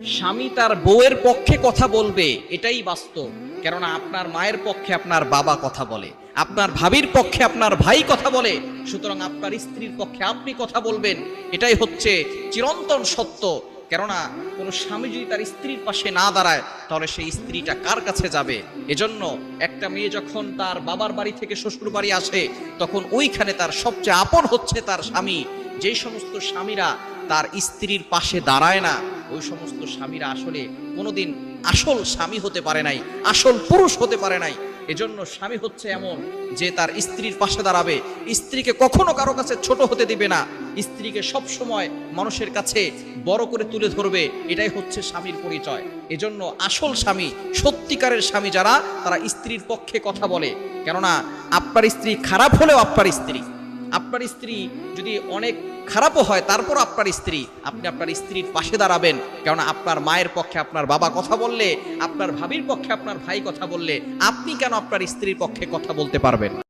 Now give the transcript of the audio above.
স্বামী তার বউয়ের পক্ষে কথা বলবে, এটাই বাস্তব। কেননা আপনার মায়ের পক্ষে আপনার বাবা কথা বলে, আপনার ভাবির পক্ষে আপনার ভাই কথা বলে, সুতরাং আপনার স্ত্রীর পক্ষে আপনি কথা বলবেন। এটাই হচ্ছে চিরন্তন সত্য। কেননা কোনো স্বামী যদি তার স্ত্রীর পাশে না দাঁড়ায়, তাহলে সেই স্ত্রীটা কার কাছে যাবে? এজন্য একটা মেয়ে যখন তার বাবার বাড়ি থেকে শ্বশুর বাড়ি আসে, তখন ওইখানে তার সবচেয়ে আপন হচ্ছে তার স্বামী। যেই সমস্ত স্বামীরা তার স্ত্রীর পাশে দাঁড়ায় না, ওই সমস্ত স্বামীরা আসলে কোনোদিন আসল স্বামী হতে পারে নাই, আসল পুরুষ হতে পারে নাই। এজন্য স্বামী হচ্ছে এমন যে তার স্ত্রীর পাশে দাঁড়াবে, স্ত্রীকে কখনো কারো কাছে ছোট হতে দিবে না, স্ত্রীকে সব সময় মানুষের কাছে বড় করে তুলে ধরবে। এটাই হচ্ছে স্বামীর পরিচয়। এজন্য আসল স্বামী, সত্যিকারের স্বামী যারা, তারা স্ত্রীর পক্ষে কথা বলে। কেননা আপনার স্ত্রী খারাপ হলেও আপনার স্ত্রী যদি অনেক খারাপও হয়, তারপর আপনার স্ত্রী, আপনি আপনার স্ত্রীর পাশে দাঁড়াবেন। কেননা আপনার মায়ের পক্ষে আপনার বাবা কথা বললে, আপনার ভাবির পক্ষে আপনার ভাই কথা বললে, আপনি কেন আপনার স্ত্রীর পক্ষে কথা বলতে পারবেন না?